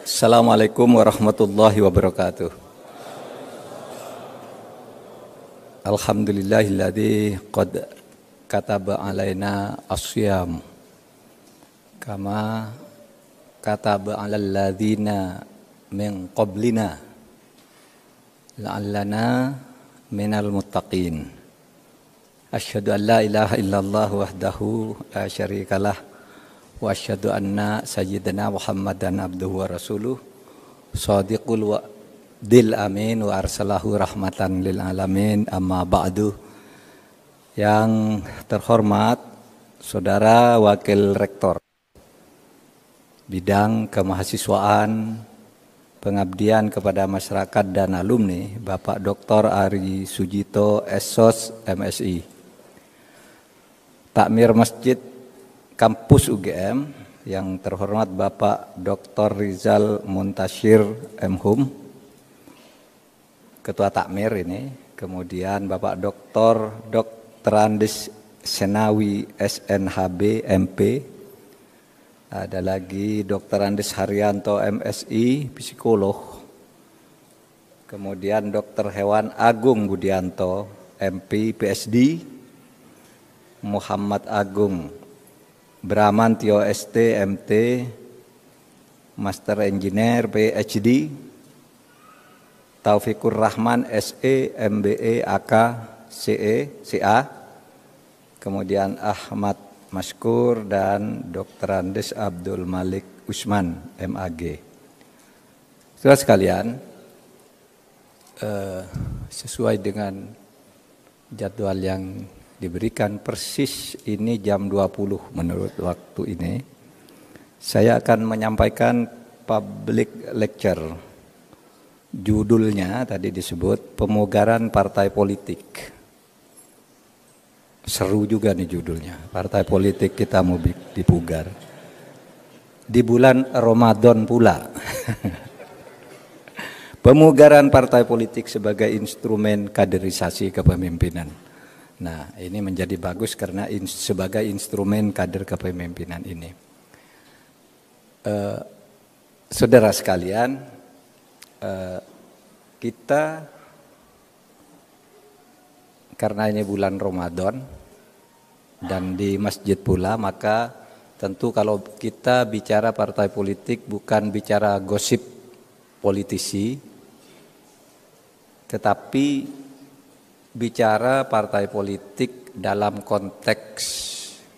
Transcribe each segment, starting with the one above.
Assalamualaikum warahmatullahi wabarakatuh. Alhamdulillahilladzi qad kataba alaina as-siyam kama kataba alal ladzina min qablina la'allana minal muttaqin. Asyhadu an la ilaha illallah wahdahu la syarikalah wa asyhadu anna sayyidina Muhammadan abduhu wa rasuluh shadiqul wa'dil amin wa arsalahu rahmatan lil alamin, amma ba'du. Yang terhormat Saudara Wakil Rektor Bidang Kemahasiswaan, Pengabdian kepada Masyarakat dan Alumni, Bapak Dr. Ari Sujito, SOS MSI. Takmir Masjid Kampus UGM, yang terhormat Bapak Dr. Rizal Muntasyir MHum, Ketua Takmir ini, kemudian Bapak Dr. Andes Senawi SNHB MP, ada lagi Dr. Andes Haryanto MSI Psikolog, kemudian Dr. Hewan Agung Budianto MP PSD, Muhammad Agung Bramantio ST MT Master Engineer PhD, Taufikur Rahman SE MBE AK CE CA, kemudian Ahmad Maskur dan Dr. Andes Abdul Malik Usman MAG. Saudara sekalian, sesuai dengan jadwal yang diberikan persis ini jam 20 menurut waktu ini, saya akan menyampaikan public lecture. Judulnya tadi disebut Pemugaran Partai Politik. Seru juga nih judulnya, partai politik kita mau dipugar di bulan Ramadan pula. Pemugaran partai politik sebagai instrumen kaderisasi kepemimpinan. Nah, ini menjadi bagus karena sebagai instrumen kader kepemimpinan ini. Saudara sekalian, kita karena ini bulan Ramadan dan di masjid pula, maka tentu kalau kita bicara partai politik bukan bicara gosip politisi, tetapi bicara partai politik dalam konteks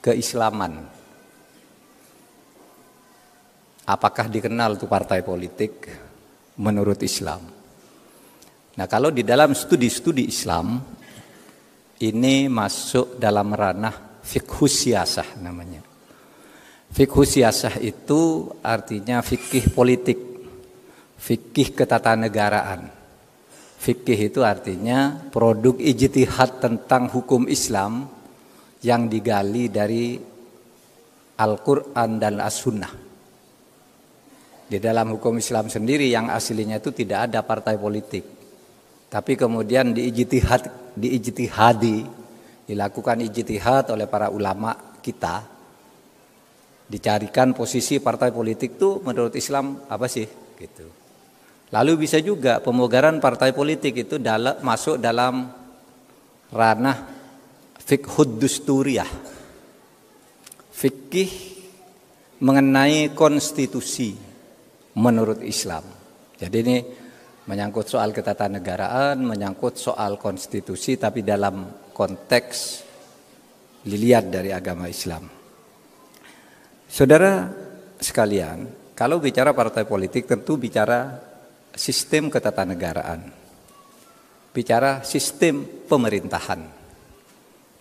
keislaman. Apakah dikenal tuh partai politik menurut Islam? Nah, kalau di dalam studi-studi Islam ini masuk dalam ranah fiqh siyasah namanya. Fiqh siyasah itu artinya fikih politik, fikih ketatanegaraan. Fikih itu artinya produk ijtihad tentang hukum Islam yang digali dari Al-Quran dan As-Sunnah. Di dalam hukum Islam sendiri yang aslinya itu tidak ada partai politik, tapi kemudian dilakukan ijtihad oleh para ulama kita, dicarikan posisi partai politik itu menurut Islam apa sih gitu. Lalu bisa juga pemugaran partai politik itu masuk dalam ranah fiqhud dusturiyah, fikih mengenai konstitusi menurut Islam. Jadi ini menyangkut soal ketatanegaraan, menyangkut soal konstitusi, tapi dalam konteks dilihat dari agama Islam. Saudara sekalian, kalau bicara partai politik tentu bicara sistem ketatanegaraan, bicara sistem pemerintahan.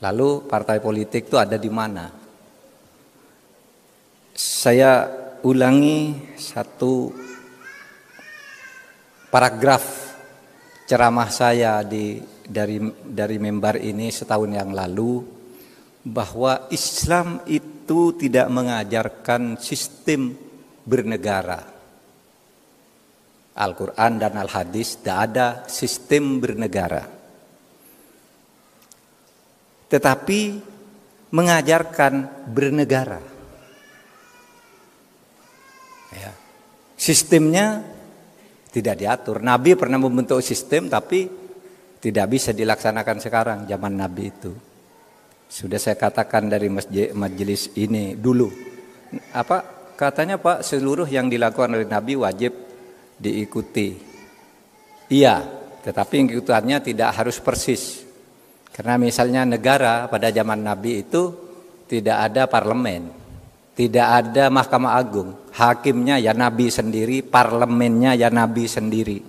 Lalu partai politik itu ada di mana? Saya ulangi satu paragraf ceramah saya dari mimbar ini setahun yang lalu, bahwa Islam itu itu tidak mengajarkan sistem bernegara. Al-Quran dan Al-Hadis tidak ada sistem bernegara. Tetapi mengajarkan bernegara. Ya. Sistemnya tidak diatur. Nabi pernah membentuk sistem tapi tidak bisa dilaksanakan sekarang zaman Nabi itu. Sudah saya katakan dari majelis ini dulu. Katanya Pak, seluruh yang dilakukan oleh Nabi wajib diikuti. Iya, tetapi ikutannya tidak harus persis. Karena misalnya negara pada zaman Nabi itu tidak ada parlemen, tidak ada Mahkamah Agung. Hakimnya ya Nabi sendiri, parlemennya ya Nabi sendiri.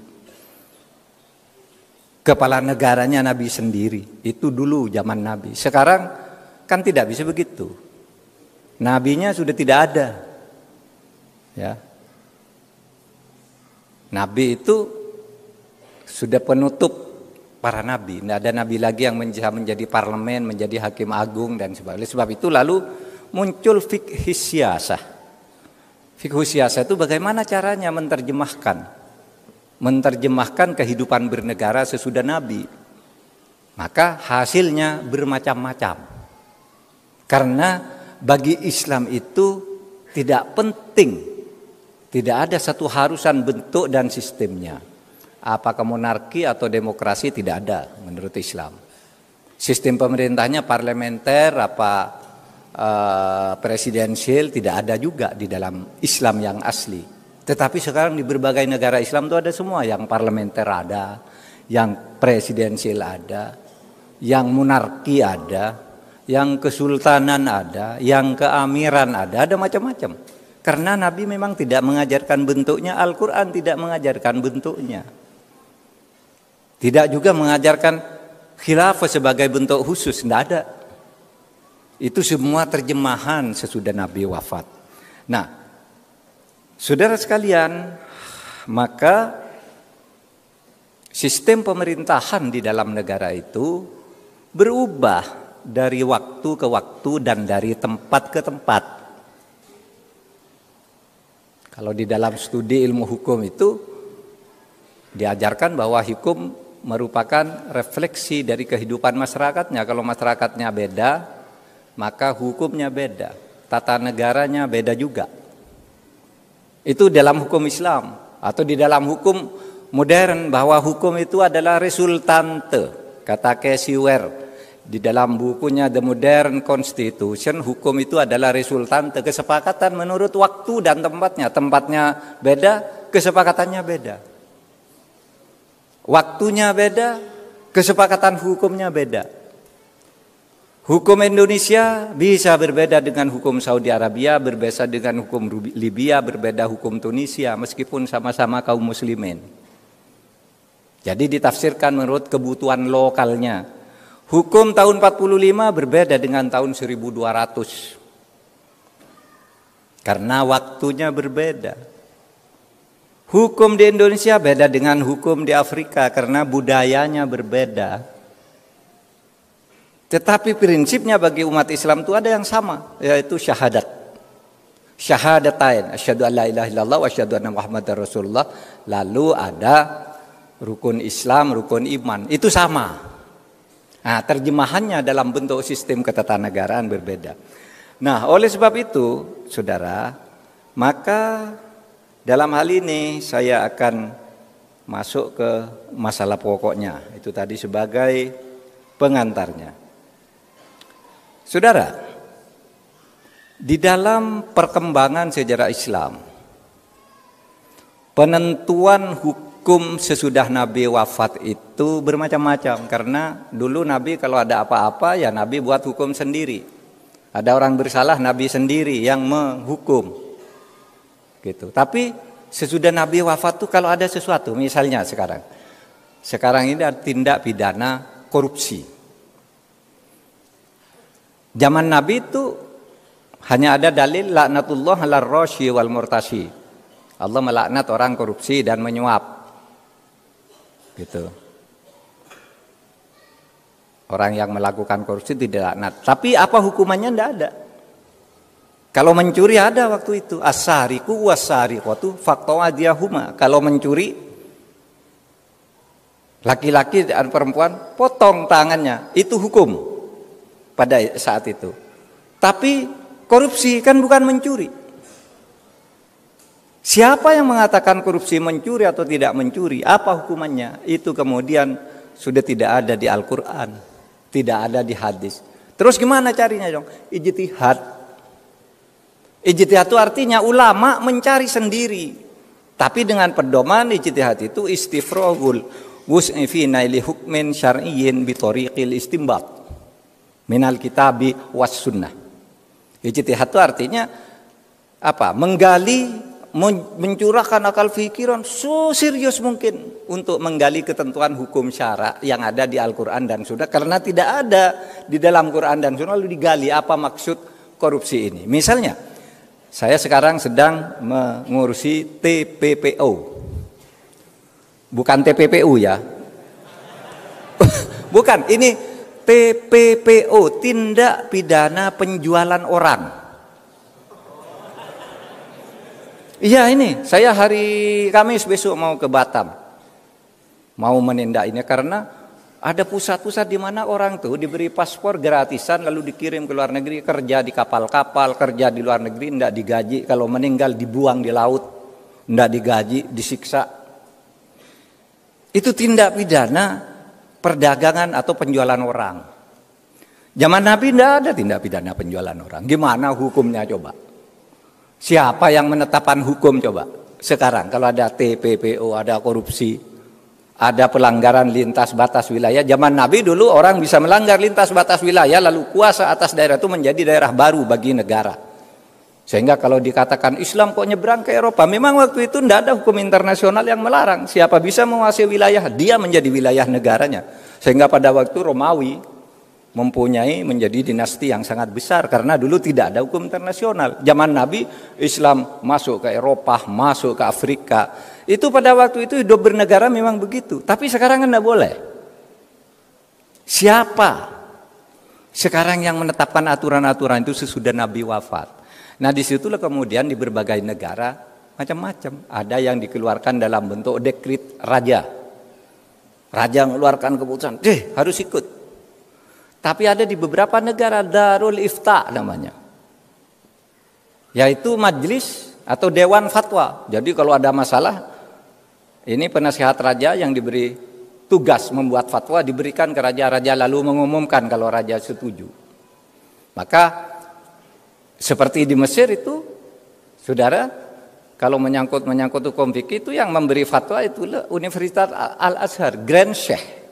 Kepala negaranya Nabi sendiri. Itu dulu zaman Nabi. Sekarang kan tidak bisa begitu. Nabinya sudah tidak ada. Ya. Nabi itu sudah penutup para nabi. Tidak ada nabi lagi yang menjadi parlemen, menjadi hakim agung dan sebagainya. Sebab itu lalu muncul fiqh siyasah. Fiqh siyasah itu bagaimana caranya menerjemahkan kehidupan bernegara sesudah Nabi. Maka hasilnya bermacam-macam. Karena bagi Islam itu tidak penting. Tidak ada satu harusan bentuk dan sistemnya. Apakah monarki atau demokrasi tidak ada menurut Islam. Sistem pemerintahnya parlementer presidensial tidak ada juga di dalam Islam yang asli. Tetapi sekarang di berbagai negara Islam itu ada semua, yang parlementer ada, yang presidensial ada, yang monarki ada, yang kesultanan ada, yang keamiran ada macam-macam. Karena Nabi memang tidak mengajarkan bentuknya, Al-Quran tidak mengajarkan bentuknya. Tidak juga mengajarkan khilafah sebagai bentuk khusus, tidak ada. Itu semua terjemahan sesudah Nabi wafat. Nah, saudara sekalian, maka sistem pemerintahan di dalam negara itu berubah dari waktu ke waktu dan dari tempat ke tempat. Kalau di dalam studi ilmu hukum itu diajarkan bahwa hukum merupakan refleksi dari kehidupan masyarakatnya. Kalau masyarakatnya beda, maka hukumnya beda. Tata negaranya beda juga. Itu dalam hukum Islam. Atau di dalam hukum modern bahwa hukum itu adalah resultante. Kata Casey Ware di dalam bukunya The Modern Constitution, hukum itu adalah resultante, kesepakatan menurut waktu dan tempatnya. Tempatnya beda, kesepakatannya beda. Waktunya beda, kesepakatan hukumnya beda. Hukum Indonesia bisa berbeda dengan hukum Saudi Arabia, berbeda dengan hukum Libya, berbeda hukum Tunisia, meskipun sama-sama kaum muslimin. Jadi ditafsirkan menurut kebutuhan lokalnya. Hukum tahun 45 berbeda dengan tahun 1200. Karena waktunya berbeda. Hukum di Indonesia beda dengan hukum di Afrika karena budayanya berbeda. Tetapi prinsipnya bagi umat Islam itu ada yang sama, yaitu syahadat. Syahadatain, asyhadu an la ilaha illallah wa asyhadu anna Muhammadar Rasulullah. Lalu ada rukun Islam, rukun iman. Itu sama. Nah, terjemahannya dalam bentuk sistem ketatanegaraan berbeda. Nah, oleh sebab itu, saudara, maka dalam hal ini saya akan masuk ke masalah pokoknya. Itu tadi sebagai pengantarnya. Saudara, di dalam perkembangan sejarah Islam, penentuan hukum sesudah Nabi wafat itu bermacam-macam. Karena dulu Nabi kalau ada apa-apa ya Nabi buat hukum sendiri. Ada orang bersalah Nabi sendiri yang menghukum. Gitu. Tapi sesudah Nabi wafat tuh kalau ada sesuatu, misalnya sekarang ini ada tindak pidana korupsi. Zaman Nabi itu hanya ada dalil laknatullah 'alar rasyi wal murtasyi. Allah melaknat orang korupsi dan menyuap. Gitu. Orang yang melakukan korupsi tidak laknat. Tapi apa hukumannya tidak ada. Kalau mencuri ada waktu itu, as-sariqu was-sariqatu faqta'u aydiyahuma. Kalau mencuri laki-laki dan perempuan potong tangannya, itu hukum pada saat itu. Tapi korupsi kan bukan mencuri. Siapa yang mengatakan korupsi mencuri atau tidak mencuri? Apa hukumannya? Itu kemudian sudah tidak ada di Al-Quran, tidak ada di hadis. Terus gimana carinya dong? Ijtihad. Ijtihad itu artinya ulama mencari sendiri. Tapi dengan pedoman ijtihad itu istifragul wus'i fi naili hukmin syar'iyyin bi tariqil istinbat minal kitabi was sunnah. Ijtihad itu artinya apa? Menggali, mencurahkan akal pikiran serius mungkin untuk menggali ketentuan hukum syara yang ada di Al-Quran dan Sunnah, karena tidak ada di dalam Quran dan Sunnah lalu digali apa maksud korupsi ini. Misalnya saya sekarang sedang mengurusi TPPO, bukan TPPU ya, bukan, ini TPPO, tindak pidana penjualan orang. Iya, ini saya hari Kamis besok mau ke Batam, mau menindak ini karena ada pusat-pusat di mana orang tuh diberi paspor gratisan lalu dikirim ke luar negeri, kerja di kapal-kapal, kerja di luar negeri, tidak digaji, kalau meninggal dibuang di laut, tidak digaji, disiksa. Itu tindak pidana perdagangan atau penjualan orang. Zaman Nabi tidak ada tindak pidana penjualan orang. Gimana hukumnya coba? Siapa yang menetapkan hukum coba? Sekarang kalau ada TPPO, ada korupsi, ada pelanggaran lintas batas wilayah. Zaman Nabi dulu orang bisa melanggar lintas batas wilayah lalu kuasa atas daerah itu menjadi daerah baru bagi negara. Sehingga kalau dikatakan Islam kok nyebrang ke Eropa, memang waktu itu tidak ada hukum internasional yang melarang. Siapa bisa menguasai wilayah, dia menjadi wilayah negaranya. Sehingga pada waktu Romawi mempunyai menjadi dinasti yang sangat besar karena dulu tidak ada hukum internasional. Zaman Nabi Islam masuk ke Eropa, masuk ke Afrika. Itu pada waktu itu hidup bernegara memang begitu. Tapi sekarang kan tidak boleh. Siapa sekarang yang menetapkan aturan-aturan itu sesudah Nabi wafat? Nah disitulah kemudian di berbagai negara macam-macam. Ada yang dikeluarkan dalam bentuk dekret raja. Raja mengeluarkan keputusan, harus ikut. Tapi ada di beberapa negara Darul Ifta namanya. Yaitu majelis atau dewan fatwa. Jadi kalau ada masalah, ini penasihat raja yang diberi tugas membuat fatwa diberikan ke raja-raja lalu mengumumkan kalau raja setuju. Maka seperti di Mesir itu, saudara, kalau menyangkut hukum fikih itu yang memberi fatwa itu Universitas Al-Azhar, Grand Sheikh.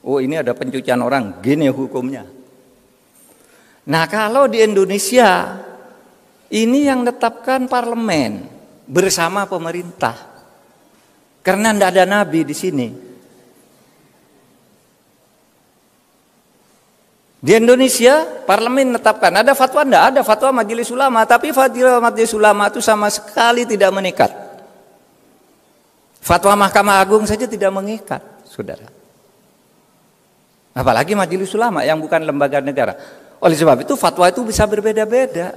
Oh ini ada pencucian orang, gini hukumnya. Nah kalau di Indonesia, ini yang menetapkan parlemen bersama pemerintah. Karena tidak ada nabi di sini. Di Indonesia parlemen menetapkan, ada fatwa tidak? Ada fatwa majelis ulama, tapi fatwa majelis ulama itu sama sekali tidak mengikat. Fatwa Mahkamah Agung saja tidak mengikat, saudara. Apalagi majelis ulama yang bukan lembaga negara. Oleh sebab itu fatwa itu bisa berbeda-beda.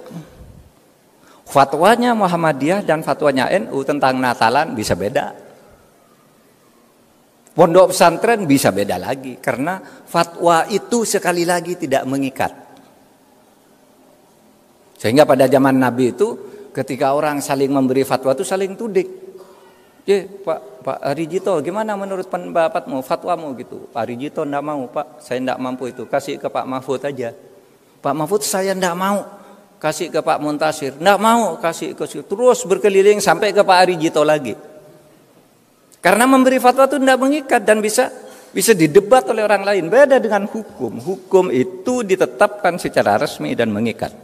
Fatwanya Muhammadiyah dan fatwanya NU tentang Natalan bisa beda. Pondok pesantren bisa beda lagi karena fatwa itu sekali lagi tidak mengikat. Sehingga pada zaman Nabi itu ketika orang saling memberi fatwa itu saling tudik. Pak Arijito gimana menurut pendapatmu, fatwamu gitu. Pak Arijito enggak mau, Pak saya enggak mampu itu, kasih ke Pak Mahfud aja. Pak Mahfud saya enggak mau, kasih ke Pak Muntasir. Enggak mau, kasih ke, terus berkeliling sampai ke Pak Arijito lagi. Karena memberi fatwa itu tidak mengikat dan bisa didebat oleh orang lain. Beda dengan hukum. Hukum itu ditetapkan secara resmi dan mengikat.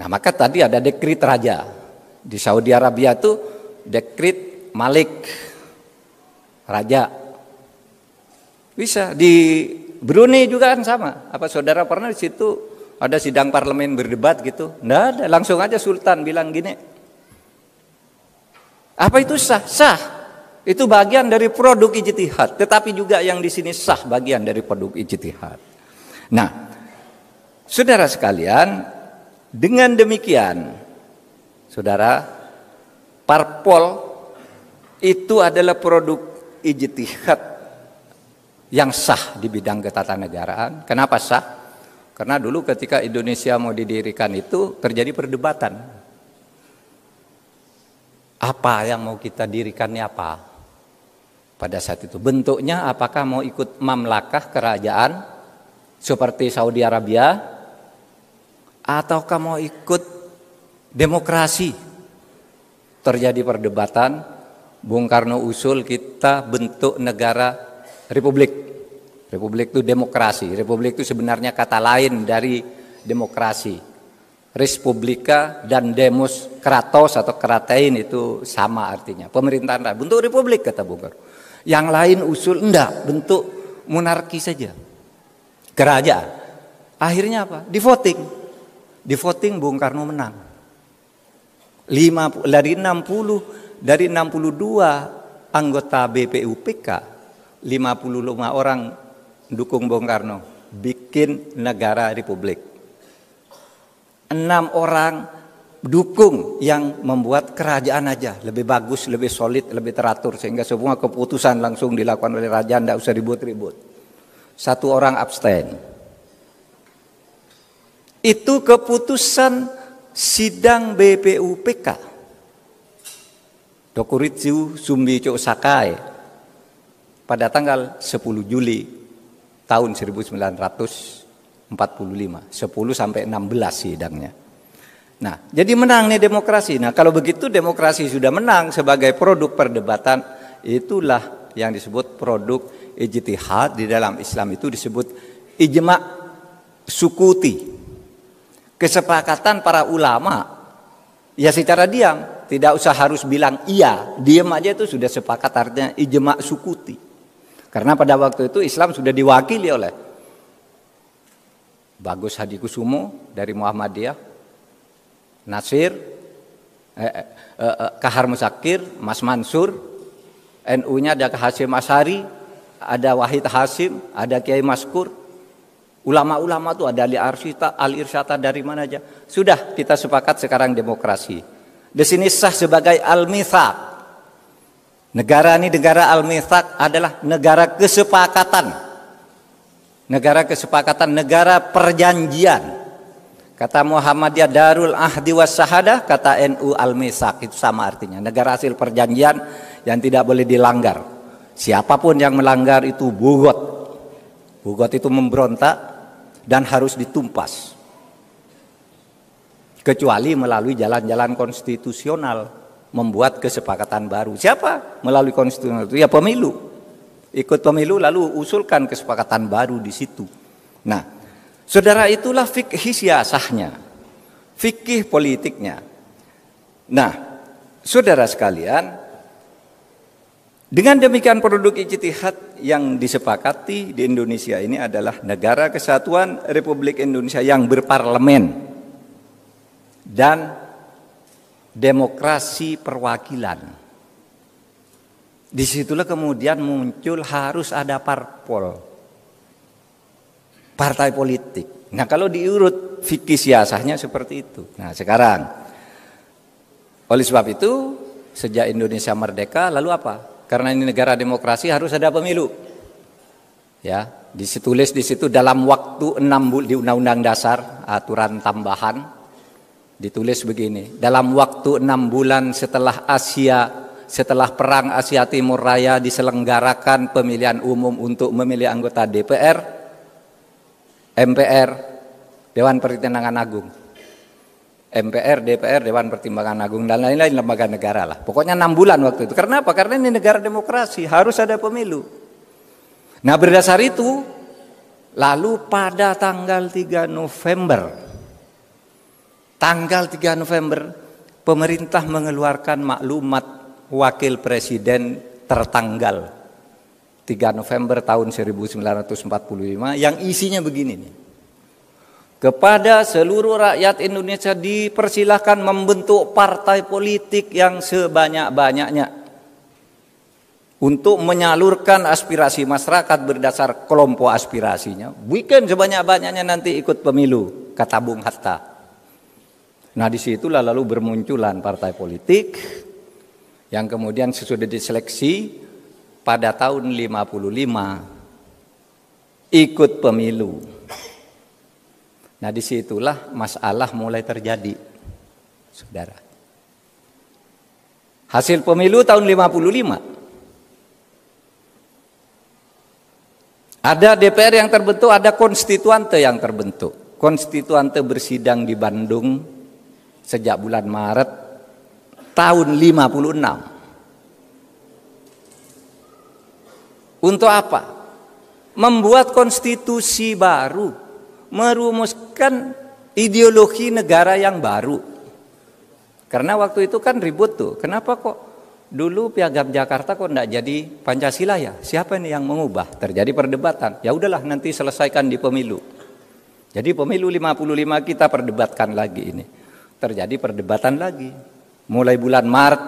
Nah maka tadi ada dekret raja. Di Saudi Arabia itu dekret Malik. Raja. Bisa. Di Brunei juga kan sama. Apa saudara pernah di situ ada sidang parlemen berdebat gitu? Tidak ada. Langsung aja Sultan bilang gini. Apa itu sah? Sah. Itu bagian dari produk ijtihad. Tetapi juga yang di sini sah bagian dari produk ijtihad. Nah, saudara sekalian, Dengan demikian, saudara, parpol itu adalah produk ijtihad yang sah di bidang ketatanegaraan. Kenapa sah? Karena dulu ketika Indonesia mau didirikan itu terjadi perdebatan. Apa yang mau kita dirikannya apa? Pada saat itu bentuknya apakah mau ikut mamlakah kerajaan seperti Saudi Arabia, ataukah mau ikut demokrasi? Terjadi perdebatan. Bung Karno usul kita bentuk negara republik. Republik itu demokrasi. Republik itu sebenarnya kata lain dari demokrasi. Respublika dan demos kratos atau kratein itu sama artinya. Pemerintahan rakyat. Bentuk republik kata Bung Karno. Yang lain usul enggak, bentuk monarki saja. Kerajaan. Akhirnya apa? Di voting. Di voting Bung Karno menang. 50 dari 62 anggota BPUPK, 55 orang dukung Bung Karno bikin negara republik. 6 orang dukung yang membuat kerajaan aja lebih bagus, lebih solid, lebih teratur sehingga semua keputusan langsung dilakukan oleh raja, tidak usah ribut-ribut. 1 orang abstain. Itu keputusan sidang BPUPK. Dokuritsu Sumbicho Sakai pada tanggal 10 Juli tahun 1945, 10 sampai 16 sidangnya. Nah, jadi menang nih demokrasi. Nah, kalau begitu demokrasi sudah menang sebagai produk perdebatan, itulah yang disebut produk ijtihad. Di dalam Islam itu disebut ijma' sukuti. Kesepakatan para ulama, ya secara diam, tidak usah harus bilang iya, diam aja itu sudah sepakat, artinya ijma' sukuti. Karena pada waktu itu Islam sudah diwakili oleh Bagus Hadikusumo dari Muhammadiyah, Nasir, Kahar Musakir, Mas Mansur, NU-nya ada Hasyim Asy'ari, ada Wahid Hasyim, ada Kiai Maskur. Ulama-ulama itu ada Al-Irsyata dari mana aja. Sudah kita sepakat sekarang demokrasi. Di sini sah sebagai al-mitsaq. Negara ini negara al-mitsaq adalah negara kesepakatan. Negara kesepakatan, negara perjanjian. Kata Muhammadiyah Darul Ahdi was Syahadah, kata NU al-mitsaq, itu sama artinya. Negara hasil perjanjian yang tidak boleh dilanggar. Siapapun yang melanggar itu bugot. Bugot itu memberontak dan harus ditumpas. Kecuali melalui jalan-jalan konstitusional, membuat kesepakatan baru. Siapa? Melalui konstitusional itu ya pemilu. Ikut pemilu lalu usulkan kesepakatan baru di situ. Nah, saudara, itulah fikih siasahnya, fikih politiknya. Nah, saudara sekalian, dengan demikian produk ijtihad yang disepakati di Indonesia ini adalah Negara Kesatuan Republik Indonesia yang berparlemen dan demokrasi perwakilan. Disitulah kemudian muncul harus ada parpol, partai politik. Nah, kalau diurut fikih siasahnya seperti itu. Nah, sekarang oleh sebab itu sejak Indonesia merdeka lalu apa? Karena ini negara demokrasi harus ada pemilu. Ya, ditulis di situ dalam waktu 6 bulan di Undang-Undang Dasar aturan tambahan ditulis begini, dalam waktu 6 bulan setelah perang Asia Timur Raya diselenggarakan pemilihan umum untuk memilih anggota DPR, MPR, Dewan Pertimbangan Agung. MPR, DPR, Dewan Pertimbangan Agung dan lain-lain lembaga negara lah. Pokoknya 6 bulan waktu itu. Karena apa? Karena ini negara demokrasi, harus ada pemilu. Nah, berdasar itu lalu pada tanggal 3 November pemerintah mengeluarkan maklumat wakil presiden tertanggal 3 November tahun 1945 yang isinya begini nih. Kepada seluruh rakyat Indonesia dipersilahkan membentuk partai politik yang sebanyak-banyaknya untuk menyalurkan aspirasi masyarakat berdasar kelompok aspirasinya. Bikin sebanyak-banyaknya nanti ikut pemilu, kata Bung Hatta. Nah disitulah lalu bermunculan partai politik yang kemudian sesudah diseleksi pada tahun 55 ikut pemilu. Nah disitulah masalah mulai terjadi, saudara. Hasil pemilu tahun 55. Ada DPR yang terbentuk, ada konstituante yang terbentuk. Konstituante bersidang di Bandung sejak bulan Maret tahun 56. Untuk apa? Membuat konstitusi baru, merumuskan ideologi negara yang baru. Karena waktu itu kan ribut tuh, kenapa kok dulu Piagam Jakarta kok enggak jadi Pancasila ya? Siapa nih yang mengubah? Terjadi perdebatan. Ya udahlah nanti selesaikan di pemilu. Jadi pemilu 55 kita perdebatkan lagi ini. Terjadi perdebatan lagi. Mulai bulan Maret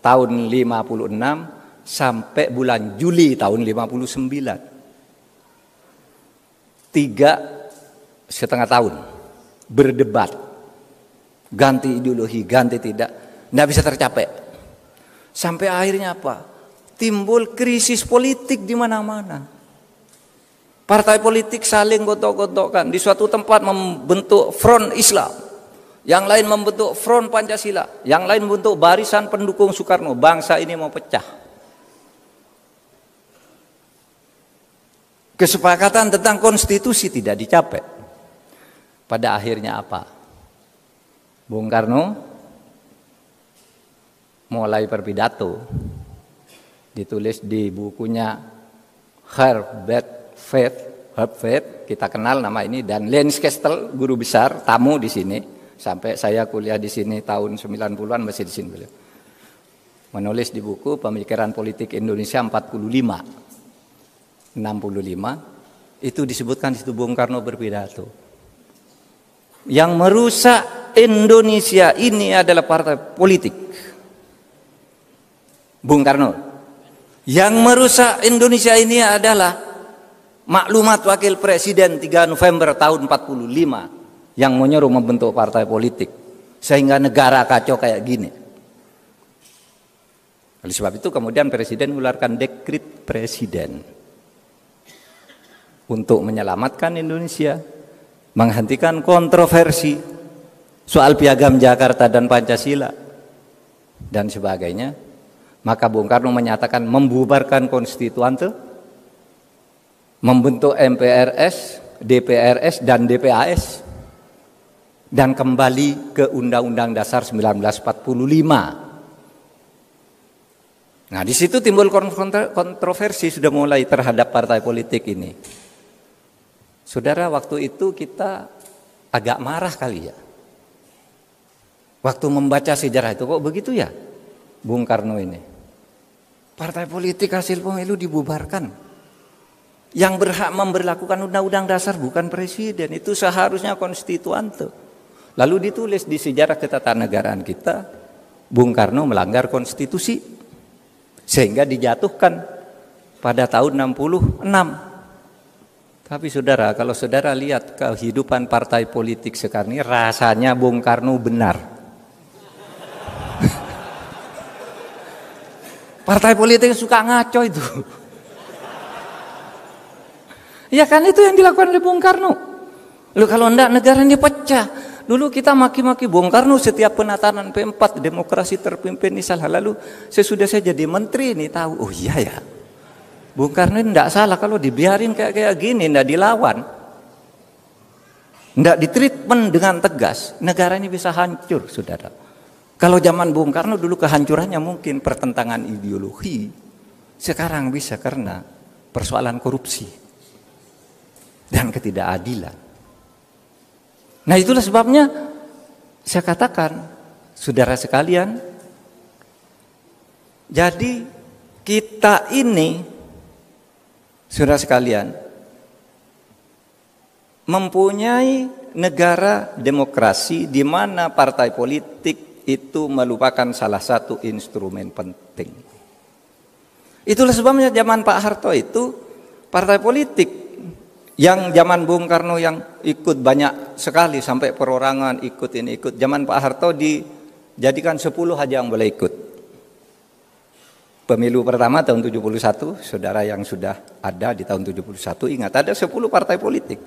tahun 56 sampai bulan Juli tahun 59. 3,5 tahun berdebat. Ganti ideologi, ganti tidak. Nggak bisa tercapai. Sampai akhirnya apa? Timbul krisis politik di mana-mana. Partai politik saling gotok-gotokkan. Di suatu tempat membentuk front Islam. Yang lain membentuk front Pancasila. Yang lain membentuk barisan pendukung Soekarno. Bangsa ini mau pecah. Kesepakatan tentang konstitusi tidak dicapai. Pada akhirnya apa? Bung Karno mulai berpidato, ditulis di bukunya Herbert Faith, kita kenal nama ini, dan Lens Kestel, guru besar, tamu di sini, sampai saya kuliah di sini tahun 90-an masih di sini beliau. Menulis di buku Pemikiran Politik Indonesia 65, itu disebutkan di situ Bung Karno berpidato. Yang merusak Indonesia ini adalah partai politik. Bung Karno. Yang merusak Indonesia ini adalah maklumat Wakil Presiden 3 November tahun 45 yang menyuruh membentuk partai politik sehingga negara kacau kayak gini. Oleh sebab itu kemudian Presiden mengeluarkan dekret Presiden untuk menyelamatkan Indonesia, menghentikan kontroversi soal Piagam Jakarta dan Pancasila dan sebagainya. Maka Bung Karno menyatakan membubarkan konstituante, membentuk MPRS, DPRS dan DPAS, dan kembali ke Undang-Undang Dasar 1945. Nah, di situ timbul kontroversi sudah mulai terhadap partai politik ini. Saudara, waktu itu kita agak marah kali ya. Waktu membaca sejarah itu, kok begitu ya Bung Karno ini. Partai politik hasil pemilu dibubarkan. Yang berhak memberlakukan undang-undang dasar bukan presiden, itu seharusnya konstituante. Lalu ditulis di sejarah ketatanegaraan kita, Bung Karno melanggar konstitusi sehingga dijatuhkan pada tahun 66. Tapi saudara, kalau saudara lihat kehidupan partai politik sekarang ini, rasanya Bung Karno benar. Partai politik suka ngaco itu. Ya kan itu yang dilakukan oleh Bung Karno. Lalu kalau enggak negara ini pecah. Dulu kita maki-maki Bung Karno setiap penataan P4, demokrasi terpimpin ini salah. Lalu sesudah saya jadi menteri nih tahu, oh iya ya. Bung Karno ini enggak salah kalau dibiarin kayak gini, enggak dilawan. Enggak ditreatment dengan tegas, negara ini bisa hancur, saudara. Kalau zaman Bung Karno dulu kehancurannya mungkin pertentangan ideologi. Sekarang bisa karena persoalan korupsi dan ketidakadilan. Nah itulah sebabnya saya katakan, saudara sekalian, jadi kita ini, saudara sekalian, mempunyai negara demokrasi di mana partai politik itu merupakan salah satu instrumen penting. Itulah sebabnya zaman Pak Harto itu partai politik Yang zaman Bung Karno yang ikut banyak sekali sampai perorangan ikut ini ikut. Zaman Pak Harto dijadikan 10 aja yang boleh ikut. Pemilu pertama tahun 71, saudara yang sudah ada di tahun 71 ingat ada 10 partai politik.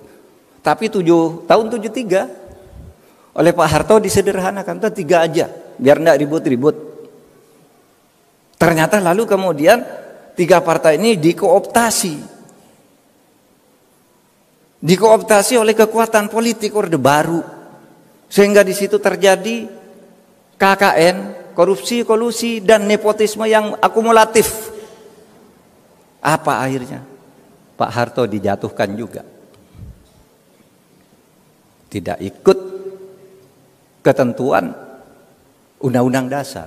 Tapi tahun 73 oleh Pak Harto disederhanakan, 3 aja biar enggak ribut-ribut. Ternyata lalu kemudian 3 partai ini dikooptasi oleh kekuatan politik Orde Baru, sehingga di situ terjadi KKN, korupsi, kolusi, dan nepotisme yang akumulatif. Apa akhirnya? Pak Harto dijatuhkan juga, tidak ikut ketentuan Undang-Undang Dasar.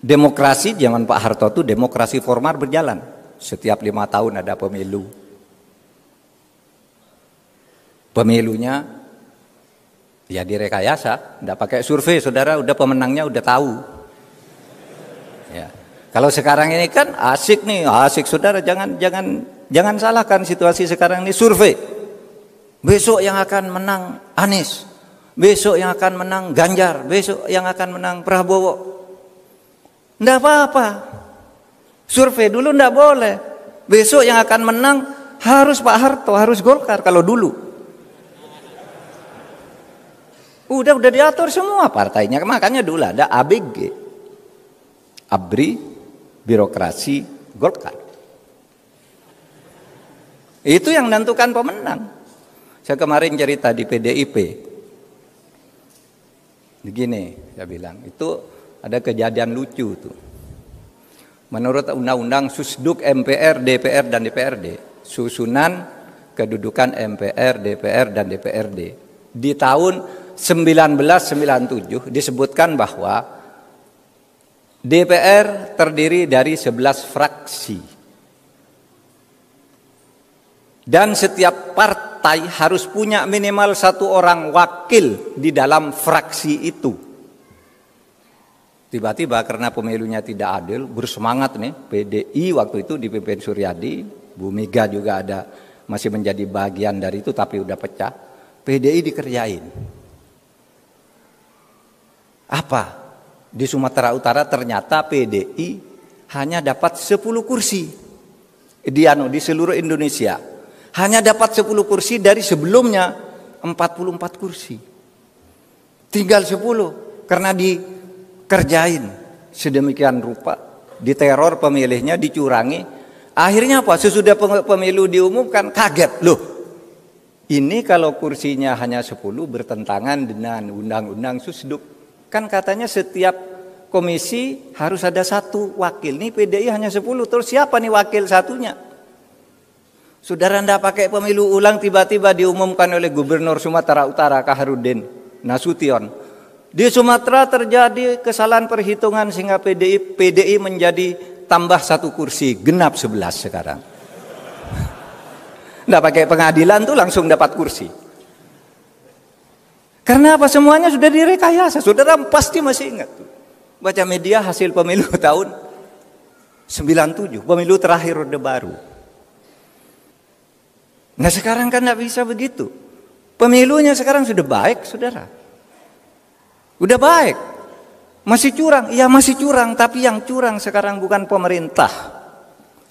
Demokrasi zaman Pak Harto itu demokrasi formal berjalan, setiap 5 tahun ada pemilu. Pemilunya ya direkayasa, tidak pakai survei, saudara, udah pemenangnya udah tahu. Ya. Kalau sekarang ini kan asik nih, asik saudara, jangan salahkan situasi sekarang ini survei. Besok yang akan menang Anies, besok yang akan menang Ganjar, besok yang akan menang Prabowo. Tidak apa-apa, survei dulu tidak boleh. Besok yang akan menang harus Pak Harto, harus Golkar kalau dulu. Udah diatur semua partainya, makanya dulu ada ABG, ABRI, birokrasi, Golkar. Itu yang menentukan pemenang. Saya kemarin cerita di PDIP, begini saya bilang, itu ada kejadian lucu tuh. Menurut Undang-Undang Susduk MPR, DPR, dan DPRD, susunan kedudukan MPR, DPR, dan DPRD di tahun 1997 disebutkan bahwa DPR terdiri dari 11 fraksi dan setiap partai harus punya minimal 1 orang wakil di dalam fraksi itu. Tiba-tiba karena pemilunya tidak adil, bersemangat nih PDI waktu itu dipimpin Suryadi, Bu Mega juga ada masih menjadi bagian dari itu tapi udah pecah. PDI dikerjain. Apa? Di Sumatera Utara ternyata PDI hanya dapat 10 kursi. Di seluruh Indonesia hanya dapat 10 kursi dari sebelumnya 44 kursi. Tinggal 10 karena dikerjain sedemikian rupa, diteror pemilihnya, dicurangi. Akhirnya apa? Sesudah pemilu diumumkan kaget. Loh, ini kalau kursinya hanya 10 bertentangan dengan Undang-Undang Susduk. Kan katanya setiap komisi harus ada 1 wakil. Nih PDI hanya 10, terus siapa nih wakil satunya? Saudara anda pakai pemilu ulang, tiba-tiba diumumkan oleh Gubernur Sumatera Utara Kaharudin Nasution. Di Sumatera terjadi kesalahan perhitungan sehingga PDI menjadi tambah 1 kursi, genap 11 sekarang. Nggak pakai pengadilan tuh langsung dapat kursi. Karena apa? Semuanya sudah direkayasa. Saudara pasti masih ingat tuh. Baca media hasil pemilu tahun 97, pemilu terakhir Orde Baru. Nah sekarang kan tidak bisa begitu. Pemilunya sekarang sudah baik, saudara. Udah baik. Masih curang? Iya masih curang, tapi yang curang sekarang bukan pemerintah.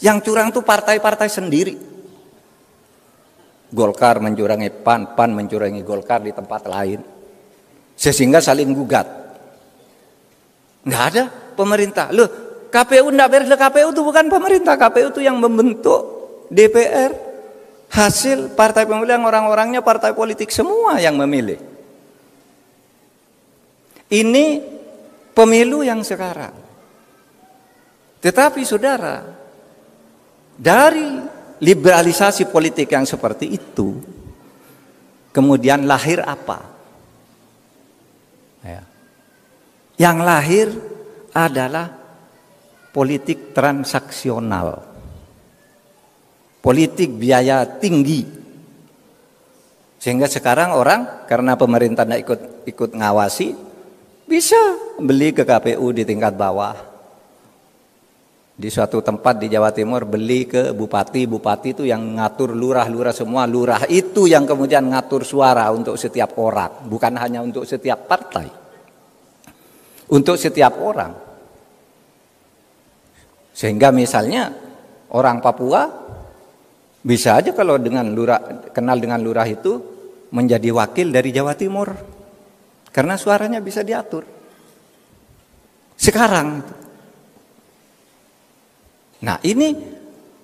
Yang curang tuh partai-partai sendiri. Golkar mencurangi PAN, PAN mencurangi Golkar di tempat lain. Sehingga saling gugat. Nggak ada pemerintah. Loh, KPU nggak beres. KPU itu bukan pemerintah. KPU itu yang membentuk DPR. Hasil partai pemilihan orang-orangnya partai politik semua yang memilih. Ini pemilu yang sekarang. Tetapi saudara, dari liberalisasi politik yang seperti itu, kemudian lahir apa? Ya. Yang lahir adalah politik transaksional, politik biaya tinggi, sehingga sekarang orang karena pemerintah tidak ikut ngawasi, bisa beli ke KPU di tingkat bawah. Di suatu tempat di Jawa Timur beli ke bupati, bupati itu yang ngatur lurah-lurah semua, lurah itu yang kemudian ngatur suara untuk setiap orang, bukan hanya untuk setiap partai, untuk setiap orang. Sehingga misalnya orang Papua bisa aja kalau dengan lurah, kenal dengan lurah itu menjadi wakil dari Jawa Timur, karena suaranya bisa diatur. Sekarang. Nah, ini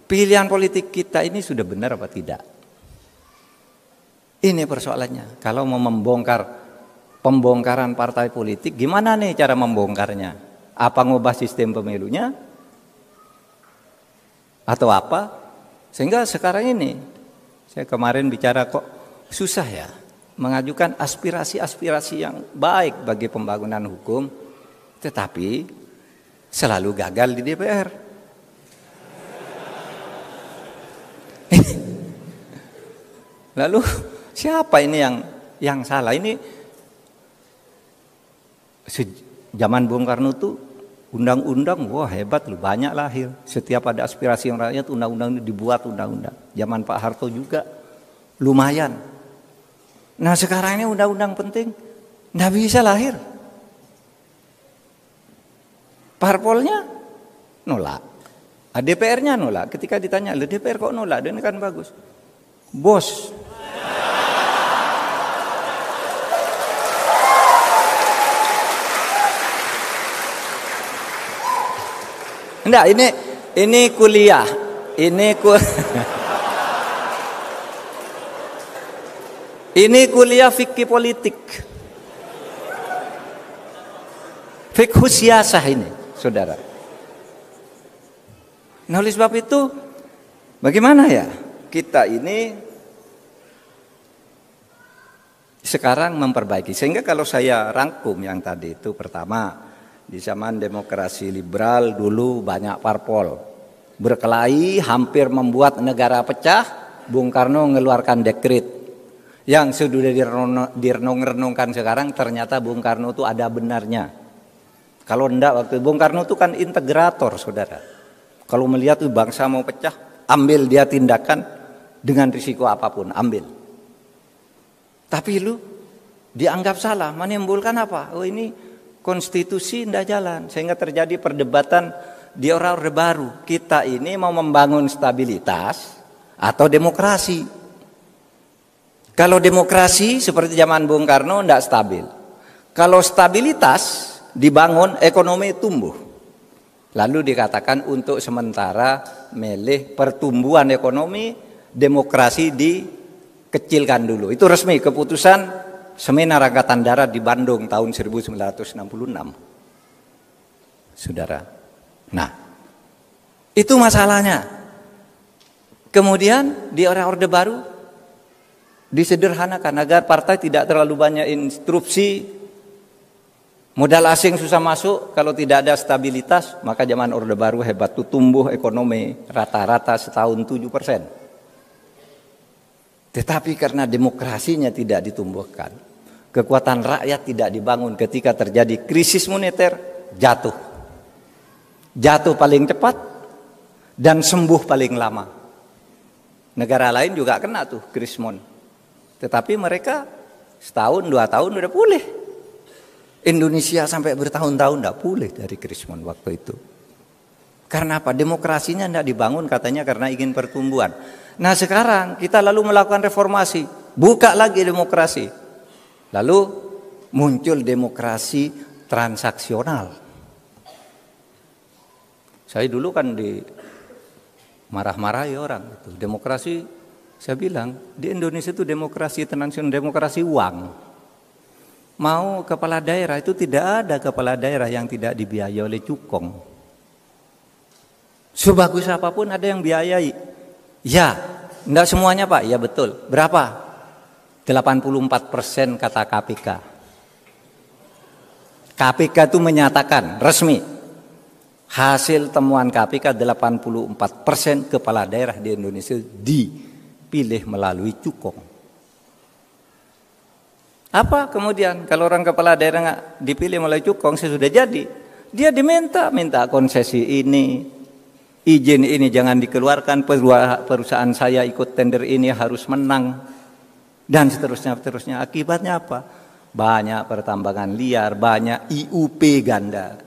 pilihan politik kita ini sudah benar apa tidak? Ini persoalannya. Kalau mau membongkar pembongkaran partai politik, gimana nih cara membongkarnya? Apa ngubah sistem pemilunya? Atau apa? Sehingga sekarang ini, saya kemarin bicara kok susah ya mengajukan aspirasi-aspirasi yang baik bagi pembangunan hukum, tetapi selalu gagal di DPR. Lalu siapa ini yang salah? Ini zaman Bung Karno tuh undang-undang, wah hebat loh, banyak lahir. Setiap ada aspirasi yang rakyat, undang-undang dibuat undang-undang. Zaman Pak Harto juga lumayan. Nah sekarang ini undang-undang penting, nggak bisa lahir. Parpolnya nolak, DPR-nya nolak. Ketika ditanya, DPR kok nolak? Ini kan bagus, bos. Enggak, ini kuliah. Ini kuliah fikih politik. Fikih siasah ini, Saudara. Nah, oleh sebab itu bagaimana ya? Kita ini sekarang memperbaiki. Sehingga kalau saya rangkum yang tadi itu, pertama, di zaman demokrasi liberal dulu banyak parpol, berkelahi hampir membuat negara pecah. Bung Karno mengeluarkan dekret yang sudah direnung-renungkan sekarang, ternyata Bung Karno itu ada benarnya. Kalau enggak, waktu Bung Karno itu kan integrator, Saudara. Kalau melihat tuh bangsa mau pecah, ambil dia tindakan dengan risiko apapun, ambil. Tapi lu dianggap salah, menimbulkan apa? Oh ini konstitusi tidak jalan, sehingga terjadi perdebatan di Orde Baru. Kita ini mau membangun stabilitas atau demokrasi. Kalau demokrasi seperti zaman Bung Karno tidak stabil. Kalau stabilitas dibangun, ekonomi tumbuh. Lalu dikatakan untuk sementara milih pertumbuhan ekonomi, demokrasi dikecilkan dulu. Itu resmi keputusan Seminar Angkatan Darat di Bandung tahun 1966. Saudara. Nah, itu masalahnya. Kemudian di era Orde Baru disederhanakan agar partai tidak terlalu banyak instruksi, modal asing susah masuk, kalau tidak ada stabilitas, maka zaman Orde Baru hebat tuh, tumbuh ekonomi rata-rata setahun 7%. Tetapi karena demokrasinya tidak ditumbuhkan, kekuatan rakyat tidak dibangun, ketika terjadi krisis moneter, jatuh. Jatuh paling cepat dan sembuh paling lama. Negara lain juga kena tuh krisis moneter. Tetapi mereka setahun, 2 tahun udah pulih. Indonesia sampai bertahun-tahun tidak pulih dari krisis moneter waktu itu. Karena apa? Demokrasinya tidak dibangun katanya karena ingin pertumbuhan. Nah sekarang kita lalu melakukan reformasi, buka lagi demokrasi. Lalu muncul demokrasi transaksional. Saya dulu kan marah-marahi orang itu. Demokrasi, saya bilang di Indonesia itu demokrasi transaksional, demokrasi uang. Mau kepala daerah itu tidak ada kepala daerah yang tidak dibiayai oleh cukong. Sebagus apapun ada yang biayai. Ya, enggak semuanya Pak, ya betul. Berapa? 84% kata KPK. KPK itu menyatakan resmi, hasil temuan KPK 84% kepala daerah di Indonesia dipilih melalui cukong. Apa kemudian kalau orang kepala daerah nggak dipilih melalui cukong, sesudah jadi dia minta konsesi ini, izin ini jangan dikeluarkan, perusahaan saya ikut tender ini harus menang, dan seterusnya. Akibatnya apa? Banyak pertambangan liar, banyak IUP ganda.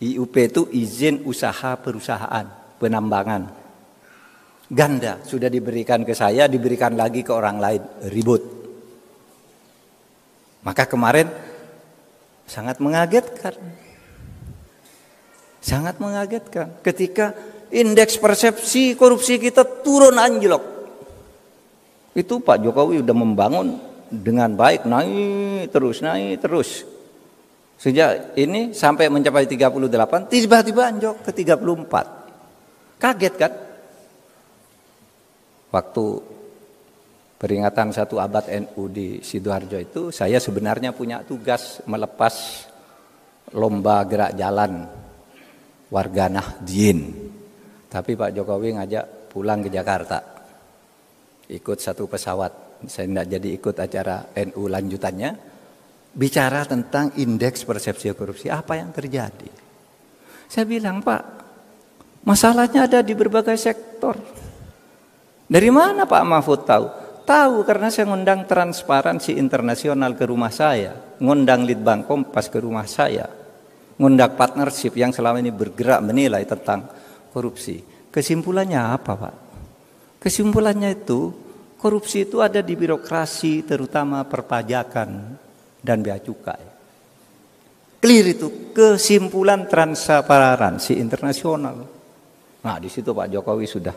IUP itu izin usaha perusahaan penambangan ganda, sudah diberikan ke saya, diberikan lagi ke orang lain, ribut. Maka kemarin sangat mengagetkan ketika indeks persepsi korupsi kita turun anjlok. Itu Pak Jokowi udah membangun dengan baik, naik terus. Sejak ini sampai mencapai 38, tiba-tiba anjlok ke 34. Kaget kan? Waktu peringatan 1 abad NU di Sidoarjo itu, saya sebenarnya punya tugas melepas lomba gerak jalan warga Nahdien. Tapi Pak Jokowi ngajak pulang ke Jakarta, ikut satu pesawat. Saya tidak jadi ikut acara NU lanjutannya, bicara tentang indeks persepsi korupsi. Apa yang terjadi? Saya bilang, Pak, masalahnya ada di berbagai sektor. Dari mana Pak Mahfud tahu? Tahu karena saya ngundang Transparansi Internasional ke rumah saya, ngundang Litbang Kompas ke rumah saya, ngundang partnership yang selama ini bergerak menilai tentang korupsi. Kesimpulannya apa, Pak? Kesimpulannya itu, korupsi itu ada di birokrasi, terutama perpajakan dan bea cukai. Clear itu kesimpulan Transparansi Internasional. Nah, di situ Pak Jokowi sudah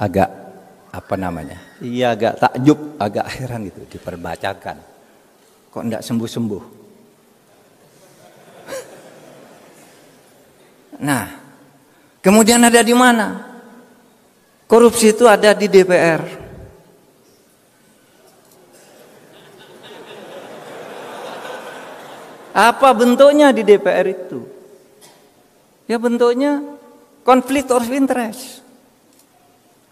agak agak takjub, agak heran gitu, diperbacakan. Kok enggak sembuh-sembuh? Nah, kemudian ada di mana? Korupsi itu ada di DPR. Apa bentuknya di DPR itu? Ya bentuknya konflik of interest.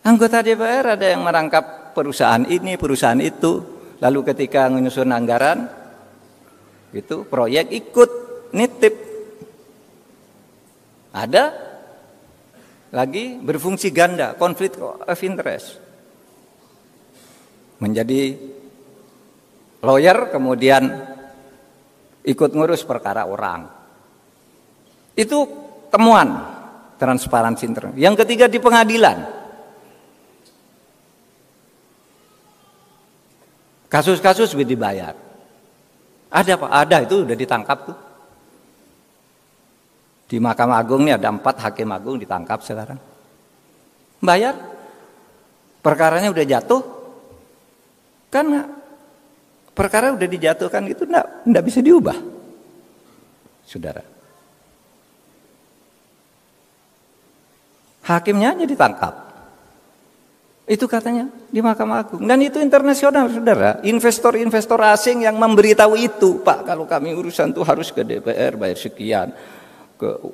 Anggota DPR ada yang merangkap perusahaan ini, perusahaan itu, lalu ketika menyusun anggaran, itu proyek ikut nitip. Ada lagi berfungsi ganda, konflik of interest. Menjadi lawyer kemudian ikut ngurus perkara orang. Itu temuan Transparansi Internasional. Yang ketiga di pengadilan. Kasus-kasus dibayar. Ada Pak? Ada, itu udah ditangkap tuh. Di Mahkamah Agung ini ada 4 hakim agung ditangkap sekarang. Bayar. Perkaranya udah jatuh. Kan perkara udah dijatuhkan itu enggak bisa diubah. Saudara. Hakimnya aja ditangkap. Itu katanya di Mahkamah Agung. Dan itu internasional, saudara. Investor-investor asing yang memberitahu itu. Pak, kalau kami urusan tuh harus ke DPR bayar sekian.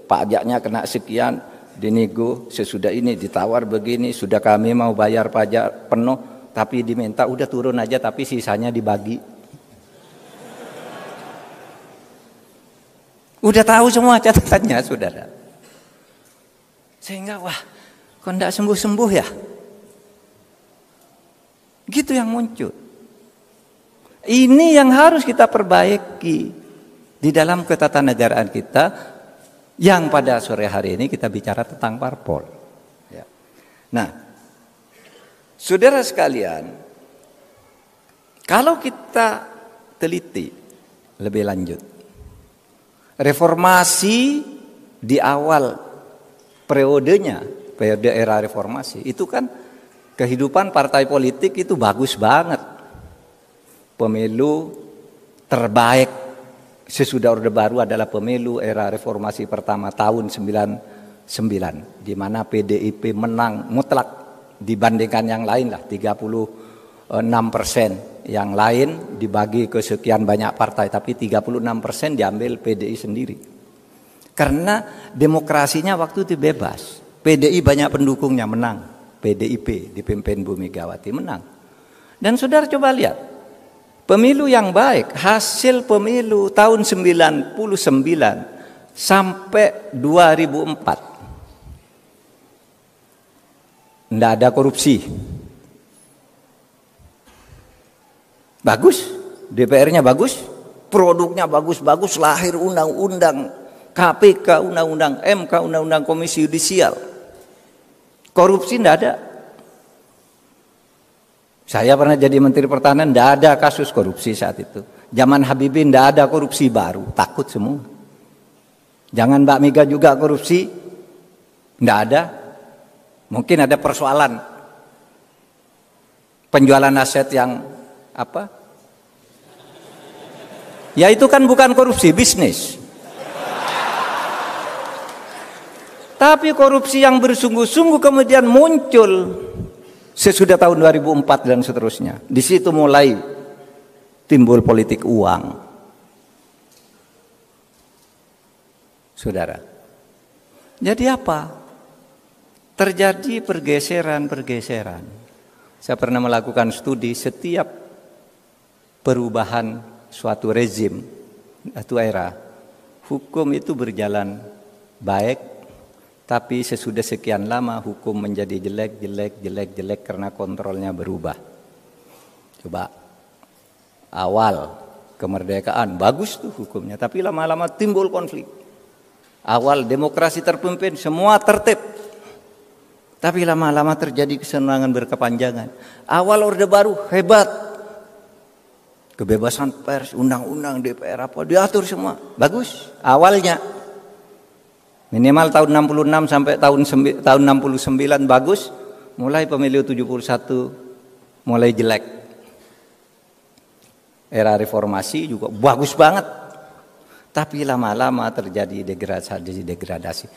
Pajaknya kena sekian. Dinego sesudah ini ditawar begini. Sudah kami mau bayar pajak penuh. Tapi diminta udah turun aja tapi sisanya dibagi. Udah tahu semua catatannya, saudara. Sehingga wah, kok enggak sembuh-sembuh ya? Gitu yang muncul. Ini yang harus kita perbaiki di dalam ketatanegaraan kita yang pada sore hari ini kita bicara tentang parpol. Ya. Nah, saudara sekalian, kalau kita teliti lebih lanjut, reformasi di awal periode era reformasi itu kan kehidupan partai politik itu bagus banget. Pemilu terbaik sesudah Orde Baru adalah pemilu era reformasi pertama tahun 99, di mana PDIP menang mutlak dibandingkan yang lain lah, 36%. Yang lain dibagi ke sekian banyak partai, tapi 36% diambil PDI sendiri. Karena demokrasinya waktu itu bebas. PDI banyak pendukungnya, menang. PDIP dipimpin Bu Megawati menang. Dan saudara coba lihat, pemilu yang baik, hasil pemilu tahun 99 sampai 2004. Tidak ada korupsi. Bagus, DPR-nya bagus, produknya bagus-bagus, lahir undang-undang KPK, undang-undang MK, undang-undang Komisi Yudisial. Korupsi tidak ada. Saya pernah jadi Menteri Pertahanan, tidak ada kasus korupsi saat itu. Zaman Habibie tidak ada korupsi baru, takut semua. Jangan Mbak Mega juga korupsi, tidak ada. Mungkin ada persoalan penjualan aset yang apa? Ya itu kan bukan korupsi, bisnis. Tapi korupsi yang bersungguh-sungguh kemudian muncul sesudah tahun 2004 dan seterusnya. Di situ mulai timbul politik uang. Saudara. Jadi apa? Terjadi pergeseran-pergeseran. Saya pernah melakukan studi setiap perubahan suatu rezim atau era. Hukum itu berjalan baik, tapi sesudah sekian lama hukum menjadi jelek karena kontrolnya berubah. Coba awal kemerdekaan bagus tuh hukumnya, tapi lama-lama timbul konflik. Awal demokrasi terpimpin, semua tertib. Tapi lama-lama terjadi kesenangan berkepanjangan. Awal Orde Baru hebat. Kebebasan pers, undang-undang DPR apa diatur semua. Bagus awalnya. Minimal tahun 66 sampai tahun 69 bagus. Mulai pemilu 71 mulai jelek. Era reformasi juga bagus banget. Tapi lama-lama terjadi degradasi.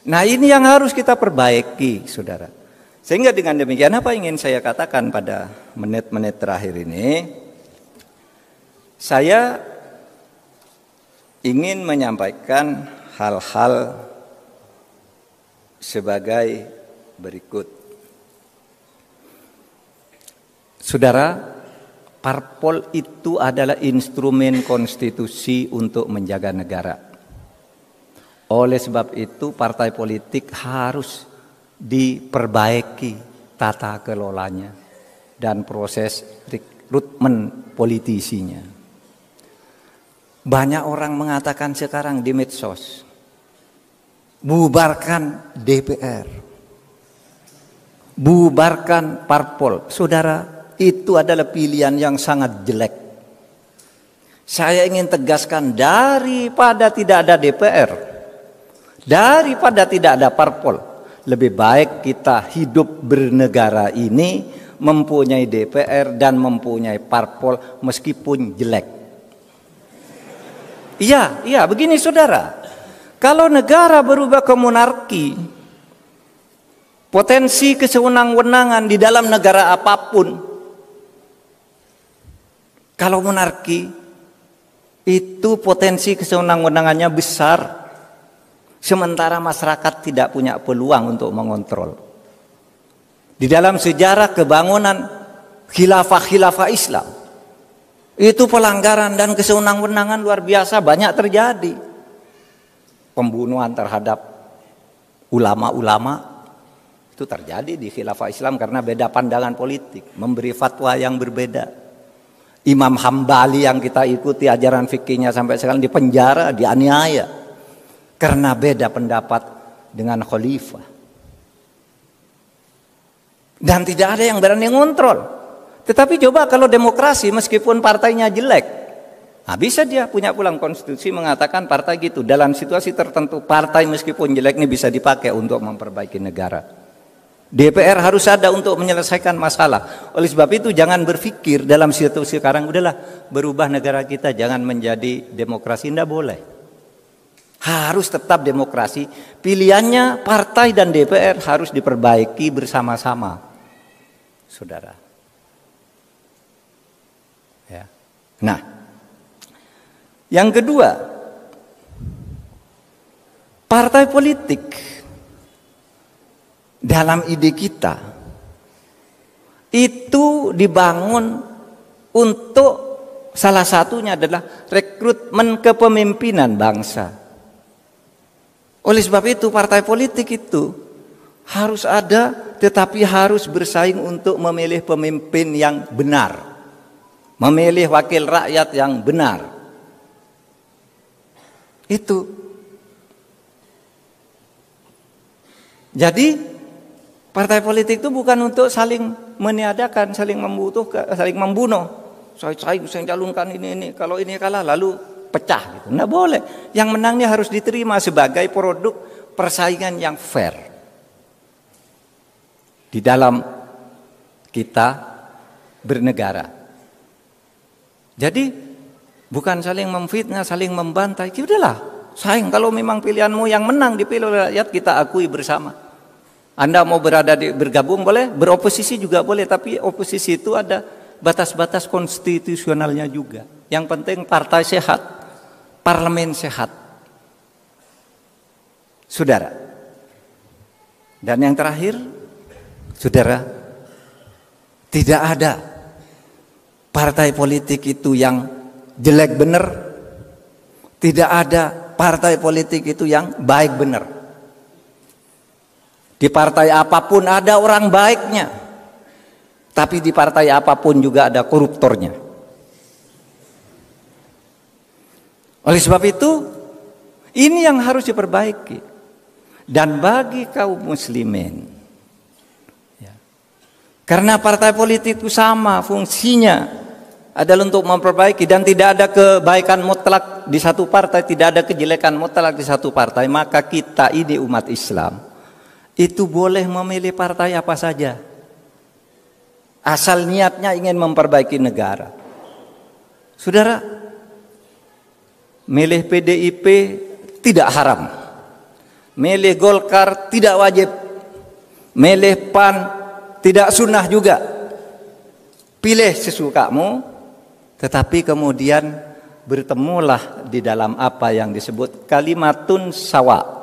Nah ini yang harus kita perbaiki, saudara. Sehingga dengan demikian apa ingin saya katakan pada menit-menit terakhir ini, saya ingin menyampaikan hal-hal sebagai berikut. Saudara, parpol itu adalah instrumen konstitusi untuk menjaga negara. Oleh sebab itu partai politik harus diperbaiki tata kelolanya dan proses rekrutmen politisinya. Banyak orang mengatakan sekarang di medsos, bubarkan DPR, bubarkan parpol. Saudara, itu adalah pilihan yang sangat jelek. Saya ingin tegaskan, daripada tidak ada DPR, daripada tidak ada parpol, lebih baik kita hidup bernegara ini mempunyai DPR dan mempunyai parpol meskipun jelek. Iya, begini saudara. Kalau negara berubah ke monarki, potensi kesewenang-wenangan di dalam negara apapun, kalau monarki itu potensi kesewenang-wenangannya besar. Sementara masyarakat tidak punya peluang untuk mengontrol. Di dalam sejarah kebangunan khilafah Islam, itu pelanggaran dan kesewenang-wenangan luar biasa banyak terjadi. Pembunuhan terhadap ulama-ulama itu terjadi di khilafah Islam karena beda pandangan politik, memberi fatwa yang berbeda. Imam Hambali yang kita ikuti ajaran fikihnya sampai sekarang dipenjara, dianiaya karena beda pendapat dengan khalifah. Dan tidak ada yang berani ngontrol. Tetapi coba kalau demokrasi meskipun partainya jelek, nah bisa dia punya pulang konstitusi mengatakan partai gitu. Dalam situasi tertentu partai meskipun jelek ini bisa dipakai untuk memperbaiki negara. DPR harus ada untuk menyelesaikan masalah. Oleh sebab itu jangan berpikir dalam situasi sekarang udahlah berubah negara kita jangan menjadi demokrasi, tidak boleh. Harus tetap demokrasi. Pilihannya partai dan DPR harus diperbaiki bersama-sama, saudara. Ya. Nah, yang kedua, partai politik dalam ide kita itu dibangun untuk salah satunya adalah rekrutmen kepemimpinan bangsa. Oleh sebab itu partai politik itu Harus ada, tetapi harus bersaing untuk memilih pemimpin yang benar, memilih wakil rakyat yang benar. Itu. Jadi partai politik itu bukan untuk saling meniadakan, saling membutuhkan, saling membunuh. Saya calonkan ini, kalau ini kalah lalu pecah gitu. Nggak boleh. Yang menangnya harus diterima sebagai produk persaingan yang fair. Di dalam kita bernegara. Jadi bukan saling memfitnah, saling membantai. Ya udahlah, saing, kalau memang pilihanmu yang menang dipilih oleh rakyat, kita akui bersama. Anda mau bergabung boleh, beroposisi juga boleh, tapi oposisi itu ada batas-batas konstitusionalnya juga. Yang penting partai sehat, parlemen sehat. Saudara. Dan yang terakhir, saudara, tidak ada partai politik itu yang jelek benar. Tidak ada partai politik itu yang baik benar. Di partai apapun ada orang baiknya, tapi di partai apapun juga ada koruptornya. Oleh sebab itu, ini yang harus diperbaiki. Dan bagi kaum muslimin, ya, karena partai politik itu sama fungsinya adalah untuk memperbaiki, dan tidak ada kebaikan mutlak di satu partai, tidak ada kejelekan mutlak di satu partai, maka kita ini umat Islam itu boleh memilih partai apa saja, asal niatnya ingin memperbaiki negara. Saudara, milih PDIP tidak haram, milih Golkar tidak wajib, milih PAN tidak sunnah juga. Pilih sesukamu, tetapi kemudian bertemulah di dalam apa yang disebut kalimatun sawa.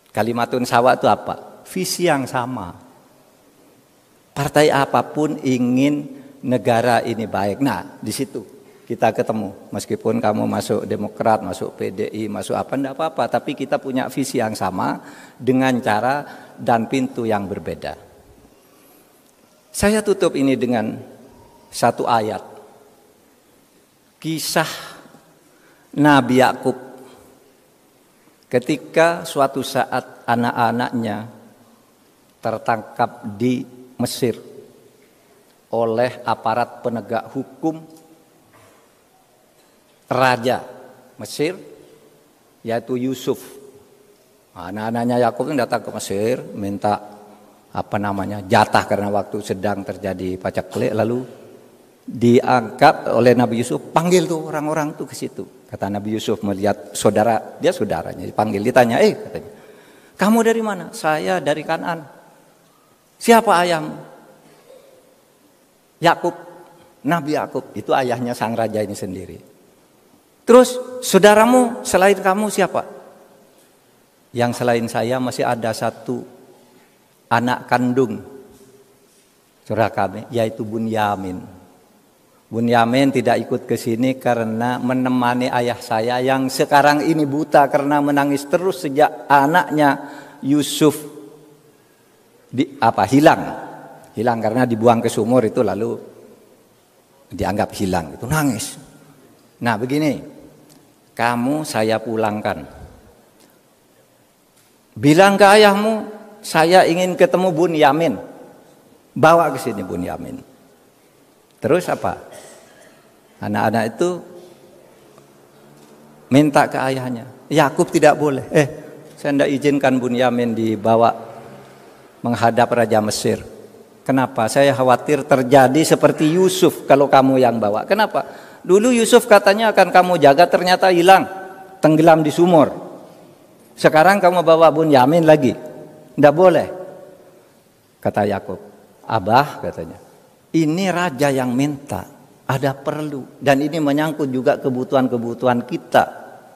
Kalimatun sawa itu apa? Visi yang sama. Partai apapun ingin negara ini baik. Nah, di situ kita ketemu. Meskipun kamu masuk Demokrat, masuk PDI, masuk apa, enggak apa-apa. Tapi kita punya visi yang sama dengan cara dan pintu yang berbeda. Saya tutup ini dengan satu ayat. Kisah Nabi Yakub ketika suatu saat anak-anaknya tertangkap di Mesir oleh aparat penegak hukum Raja Mesir, yaitu Yusuf. Anak-anaknya Yakub itu datang ke Mesir minta jatah karena waktu sedang terjadi paceklik, lalu diangkat oleh Nabi Yusuf, panggil tuh orang-orang tuh ke situ. Kata Nabi Yusuf melihat saudaranya, dipanggil, ditanya, katanya, kamu dari mana? Saya dari Kanaan. Siapa ayahmu? Yakub, Nabi Yakub, itu ayahnya sang raja ini sendiri. Terus saudaramu selain kamu siapa? Yang selain saya masih ada satu anak kandung saudara kami, yaitu Bunyamin. Bunyamin tidak ikut ke sini karena menemani ayah saya yang sekarang ini buta karena menangis terus sejak anaknya Yusuf hilang karena dibuang ke sumur itu, lalu dianggap hilang, itu nangis. Nah begini, kamu saya pulangkan, bilang ke ayahmu saya ingin ketemu Bunyamin, bawa ke sini Bunyamin. Terus apa? Anak-anak itu minta ke ayahnya. Yakub tidak boleh. Saya tidak izinkan Bunyamin dibawa menghadap Raja Mesir. Kenapa? Saya khawatir terjadi seperti Yusuf kalau kamu yang bawa. Kenapa? Dulu Yusuf katanya akan kamu jaga, ternyata hilang, tenggelam di sumur. Sekarang kamu bawa Bunyamin lagi. Tidak boleh. Kata Yakub. Abah katanya, ini raja yang minta, ada perlu, dan ini menyangkut juga kebutuhan-kebutuhan kita,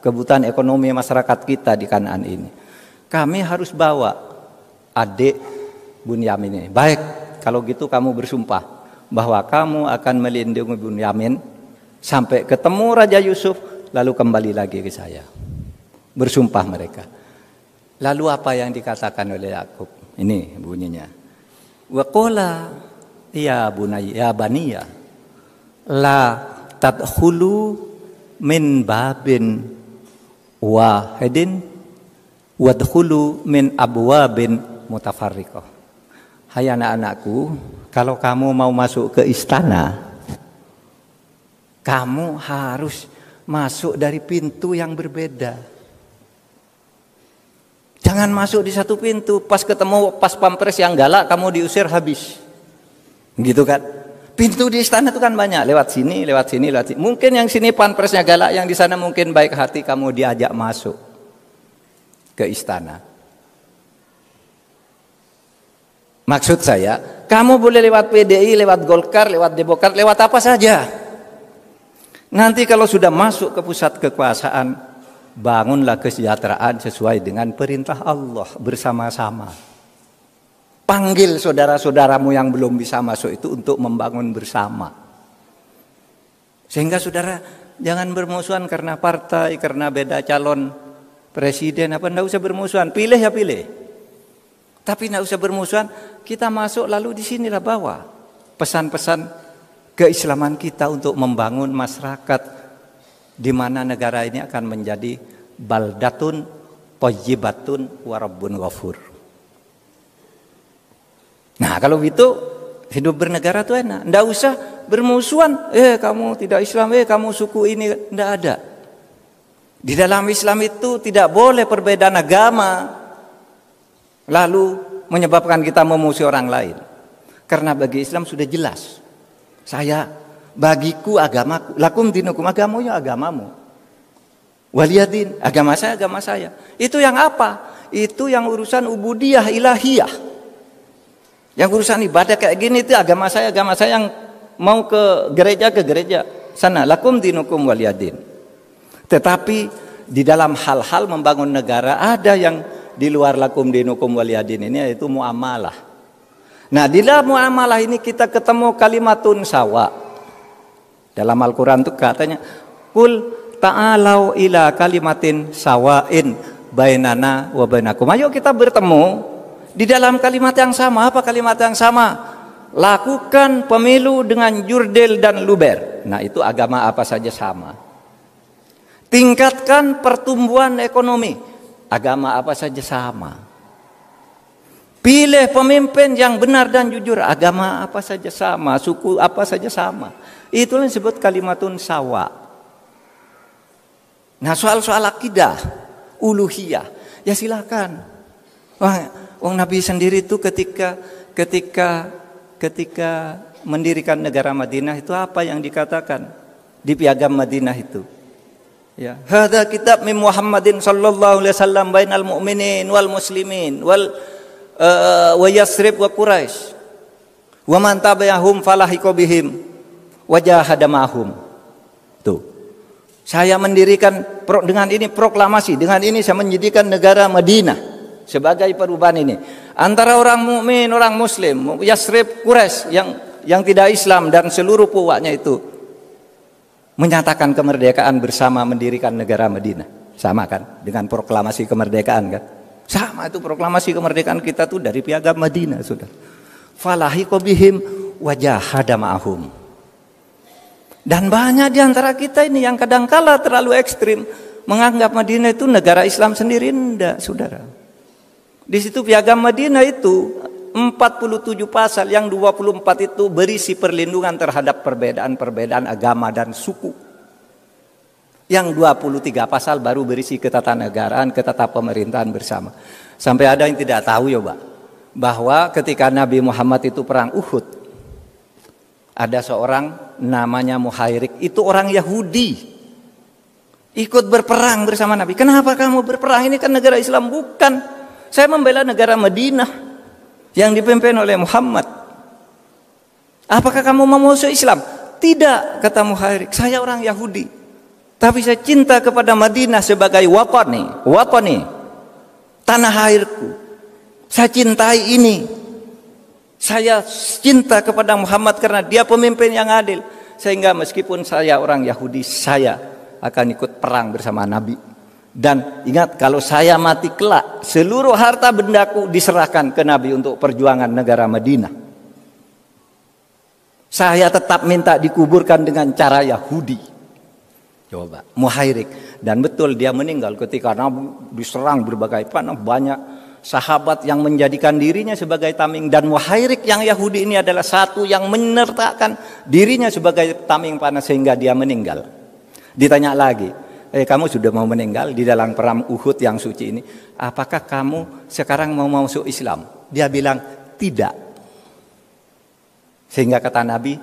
kebutuhan ekonomi masyarakat kita di Kanaan ini. Kami harus bawa adik Bunyamin ini. Baik, kalau gitu kamu bersumpah bahwa kamu akan melindungi Bunyamin sampai ketemu Raja Yusuf, lalu kembali lagi ke saya. Bersumpah mereka. Lalu apa yang dikatakan oleh Yakub? Ini bunyinya. Wa qala ya bunayya ya baniya la tadkhulu min babin wahidin wadkhulu min abwabin mutafarriqah. Hai anak-anakku, kalau kamu mau masuk ke istana, kamu harus masuk dari pintu yang berbeda. Jangan masuk di satu pintu, pas ketemu pas pampres yang galak kamu diusir habis. Gitu kan? Pintu di istana itu kan banyak, lewat sini, lewat sini, lewat sini. Mungkin yang sini pampresnya galak, yang di sana mungkin baik hati, kamu diajak masuk ke istana. Maksud saya, kamu boleh lewat PDI, lewat Golkar, lewat Demokrat, lewat apa saja. Nanti kalau sudah masuk ke pusat kekuasaan, bangunlah kesejahteraan sesuai dengan perintah Allah bersama-sama. Panggil saudara-saudaramu yang belum bisa masuk itu untuk membangun bersama. Sehingga saudara jangan bermusuhan karena partai, karena beda calon presiden, apa enggak usah bermusuhan. Pilih ya pilih. Tapi enggak usah bermusuhan, kita masuk lalu di sinilah bawa pesan-pesan keislaman kita untuk membangun masyarakat di mana negara ini akan menjadi baldatun thayyibatun wa rabbun ghafur. Nah, kalau gitu hidup bernegara itu enak. Enggak usah bermusuhan, kamu tidak Islam, kamu suku ini, enggak ada. Di dalam Islam itu tidak boleh perbedaan agama lalu menyebabkan kita memusuhi orang lain. Karena bagi Islam sudah jelas. Bagiku agamaku, lakum dinukum, agamamu ya agamamu. Waliyadin, agama saya. Itu yang apa? Itu yang urusan ubudiyah ilahiyah. Yang urusan ibadah kayak gini itu agama saya yang mau ke gereja sana, lakum dinukum waliyadin. Tetapi di dalam hal-hal membangun negara ada yang di luar lakum dinukum waliyadin ini, yaitu muamalah. Nah, di dalam muamalah ini kita ketemu kalimatun sawa. Dalam Al-Quran itu katanya, Qul ta'alau ila kalimatin sawain bainana wa bainakum. Ayo kita bertemu di dalam kalimat yang sama. Apa kalimat yang sama? Lakukan pemilu dengan jurdil dan luber. Nah, itu agama apa saja sama. Tingkatkan pertumbuhan ekonomi. Agama apa saja sama. Pilih pemimpin yang benar dan jujur. Agama apa saja sama. Suku apa saja sama. Itulah yang disebut kalimatun sawa. Nah, soal-soal akidah, uluhiyah, ya silakan. Wong Nabi sendiri itu ketika mendirikan negara Madinah itu apa yang dikatakan di piagam Madinah itu? Ya, hadza kitab min Muhammadin sallallahu alaihi wasallam bainal mu'minin wal muslimin wa Yasrib wa Quraisy. Wa man tabi'ahum falahiqa bihim wajahadamahum. Tuh. Saya mendirikan dengan ini proklamasi, dengan ini saya mendirikan negara Madinah sebagai perubahan ini. Antara orang mukmin, orang muslim, Yasrib, Quraisy yang tidak Islam dan seluruh puwaknya itu menyatakan kemerdekaan bersama mendirikan negara Madinah. Sama kan dengan proklamasi kemerdekaan kan? Sama itu proklamasi kemerdekaan kita tuh dari piagam Madinah, sudah. Falahiqa bihim wajahadamahum. Dan banyak di antara kita ini yang kadangkala terlalu ekstrim menganggap Madinah itu negara Islam sendiri. Enggak, saudara. Di situ piagam Madinah itu 47 pasal, yang 24 itu berisi perlindungan terhadap perbedaan-perbedaan agama dan suku. Yang 23 pasal baru berisi ketatanegaraan, pemerintahan bersama. Sampai ada yang tidak tahu ya, Pak, bahwa ketika Nabi Muhammad itu perang Uhud, ada seorang namanya Muhairik, itu orang Yahudi, ikut berperang bersama Nabi. Kenapa kamu berperang? Ini kan negara Islam. Bukan, saya membela negara Madinah yang dipimpin oleh Muhammad. Apakah kamu memusuhi Islam? Tidak, kata Muhairik, saya orang Yahudi, tapi saya cinta kepada Madinah sebagai watani, tanah airku. Saya cintai ini. Saya cinta kepada Muhammad karena dia pemimpin yang adil. Sehingga meskipun saya orang Yahudi, saya akan ikut perang bersama Nabi. Dan ingat, kalau saya mati kelak, seluruh harta bendaku diserahkan ke Nabi untuk perjuangan negara Madinah. Saya tetap minta dikuburkan dengan cara Yahudi. Coba, Muhairik. Dan betul dia meninggal ketika Nabi diserang berbagai panah. Banyak sahabat yang menjadikan dirinya sebagai tameng. Dan Muhairik yang Yahudi ini adalah satu yang menyertakan dirinya sebagai tameng panah sehingga dia meninggal. Ditanya lagi, kamu sudah mau meninggal di dalam perang Uhud yang suci ini, apakah kamu sekarang mau masuk Islam? Dia bilang tidak. Sehingga kata Nabi,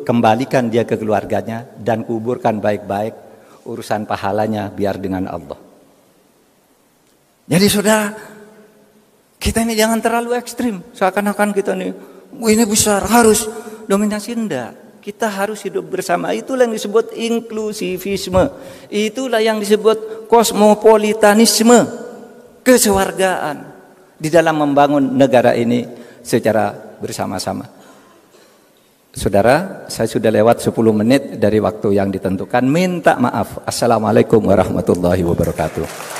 kembalikan dia ke keluarganya dan kuburkan baik-baik, urusan pahalanya biar dengan Allah. Jadi saudara, kita ini jangan terlalu ekstrim, seakan-akan kita ini besar, harus dominasi. Enggak. Kita harus hidup bersama. Itulah yang disebut inklusivisme. Itulah yang disebut kosmopolitanisme. Kesewargaan. Di dalam membangun negara ini secara bersama-sama. Saudara, saya sudah lewat 10 menit dari waktu yang ditentukan. Minta maaf. Assalamualaikum warahmatullahi wabarakatuh.